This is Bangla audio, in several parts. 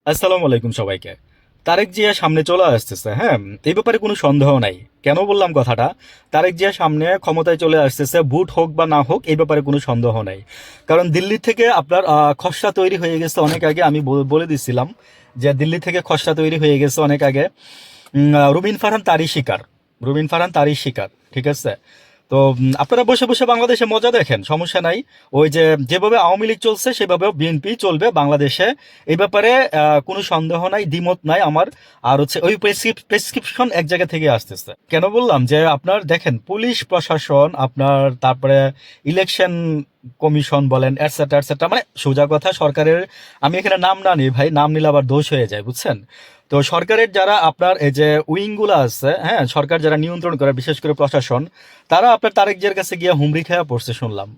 আসসালামু আলাইকুম সবাইকে। তারেক জিয়া সামনে চলে আসতেছে, হ্যাঁ, এই ব্যাপারে কোনো সন্দেহ নাই। কেন বললাম কথাটা? তারেক জিয়া সামনে ক্ষমতায় চলে আসতেছে, ভোট হোক বা না হোক এই ব্যাপারে কোনো সন্দেহ নাই। কারণ দিল্লি থেকে আপনার খসড়া তৈরি হয়ে গেছে অনেক আগে। আমি বলে দিছিলাম যে দিল্লি থেকে খসড়া তৈরি হয়ে গেছে অনেক আগে। রুবিন ফারহান তারই শিকার। রুবিন ফারহান তারই শিকার, ঠিক আছে? তো আপনারা বসে বসে বাংলাদেশে মজা দেখেন, সমস্যা নাই। ওই যে যেভাবে আওয়ামী লীগ চলছে সেভাবেও বিএনপি চলবে বাংলাদেশে। এই ব্যাপারে কোনো সন্দেহ নাই, দ্বিমত নাই আমার। আর হচ্ছে ওই প্রেসক্রিপশন এক জায়গা থেকে আসতেছে। কেন বললাম যে আপনার দেখেন পুলিশ প্রশাসন, আপনার তারপরে ইলেকশন কমিশন বলেন, এটসেট্রা এটসেট্রা, মানে সোজা কথা সরকারের, আমি এখানে নাম না নিই ভাই, নাম নিলে আবার দোষ হয়ে যায়, বুঝছেন? তো সরকারের যারা আপনার এই যে উইংগুলো আছে, হ্যাঁ, সরকার যারা নিয়ন্ত্রণ করে, বিশেষ করে প্রশাসন, তারা আপনার তারেক জিয়ার কাছে গিয়ে হুমড়ি খেয়ে পড়ছে শুনলাম।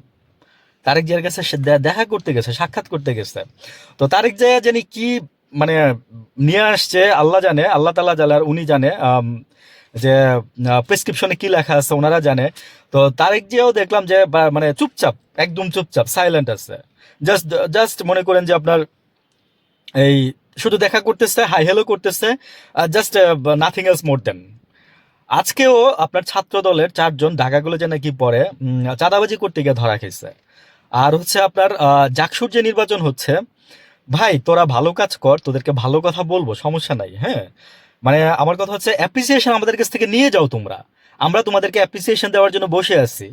তারেক জিয়ার কাছে সে দেখা করতে গেছে, সাক্ষাৎ করতে গেছে। তো তারেক জিয়া জানি কি মানে নিয়ে আসছে, আল্লাহ জানে, আল্লাহ তাআলা জানে, আর উনি জানে যে প্রেসক্রিপশনে কি লেখা আছে ওনারা জানে। তো তারেক জিয়াও দেখলাম যে মানে চুপচাপ, একদম চুপচাপ, সাইলেন্ট আছে। জাস্ট জাস্ট মনে করেন যে আপনার এই শুধু দেখা করতেছে, হাই হ্যালো করতেছে, জাস্ট নাথিং এলস মোর দেন। আজকেও আপনার ছাত্র দলের 4 জন ঢাকা কলেজে নাকি পরে চাঁদাবাজি করতে গিয়ে ধরা খেয়েছে। আর হচ্ছে আপনার জাকসুর যে নির্বাচন হচ্ছে, ভাই তোরা ভালো কাজ কর, তোদেরকে ভালো কথা বলবো, সমস্যা নাই, হ্যাঁ। মানে আমার কথা হচ্ছে অ্যাপ্রিসিয়েশন আমাদের কাছ থেকে নিয়ে যাও তোমরা। আমরা তোমাদেরকে অ্যাপ্রিসিয়েশন দেওয়ার জন্য বসে আছি।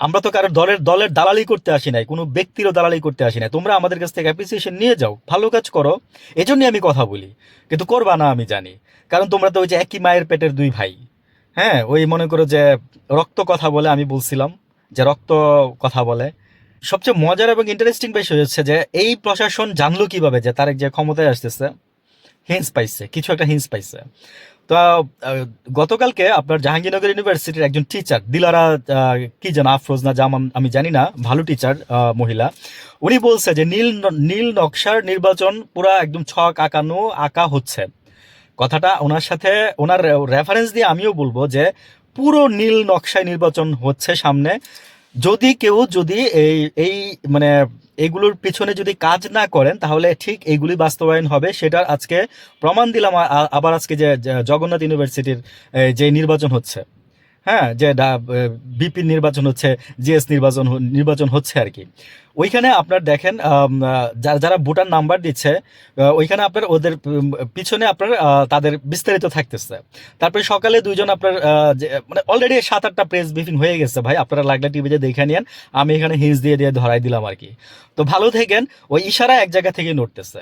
আমরা তো কারোর দলের দলের দালালি করতে আসি নাই, কোনো ব্যক্তিরও দালালি করতে আসি নাই। তোমরা আমাদের কাছ থেকে অ্যাপ্রিসিয়েশন নিয়ে যাও, ভালো কাজ করো। এজন্যই আমি কথা বলি। কিন্তু করবা না আমি জানি। কারণ তোমরা তো ওই যে একই মায়ের পেটের দুই ভাই। হ্যাঁ, ওই মনে করো যে রক্ত কথা বলে, আমি বলছিলাম যে রক্ত কথা বলে। সবচেয়ে মজার এবং ইন্টারেস্টিং বিষয় হচ্ছে যে এই প্রশাসন জানলো কিভাবে যে তারেক যে ক্ষমতায় আসতেছে? হিন্স পাইছে, কিছু একটা হিন্স পাইছে। তো গতকালকে আপনার জাহাঙ্গীরনগর ইউনিভার্সিটির একজন টিচার দিলারা, কি যেন আফরোজ না জামান, আমি জানি না, ভালো টিচার, মহিলা। উনি বলছে যে নীল নকশার নির্বাচন পুরা একদম ছক আঁকানো আঁকা হচ্ছে। কথাটা ওনার সাথে, ওনার রেফারেন্স দিয়ে আমিও বলবো যে পুরো নীল নকশায় নির্বাচন হচ্ছে সামনে। যদি এই এই মানে এগুলোর পিছনে যদি কাজ না করেন তাহলে ঠিক এইগুলি বাস্তবায়ন হবে, সেটার আজকে প্রমাণ দিলাম। আবার আজকে যে যে জগন্নাথ ইউনিভার্সিটির যে নির্বাচন হচ্ছে, হ্যাঁ, যে বিপির নির্বাচন হচ্ছে, জিএস নির্বাচন হচ্ছে আর কি। ওইখানে আপনার দেখেন যারা যারা ভোটার নাম্বার দিচ্ছে, ওইখানে আপনার ওদের পিছনে আপনার তাদের বিস্তারিত থাকতেছে। তারপরে সকালে 2 জন আপনার মানে অলরেডি 7-8টা প্রেস ব্রিফিং হয়ে গেছে ভাই, আপনারা লাগলে টিভিতে দেখে নিন। আমি এখানে হিন্স দিয়ে দিয়ে ধরাই দিলাম আর কি। তো ভালো থাকেন, ওই ইশারা এক জায়গা থেকে নড়তেছে।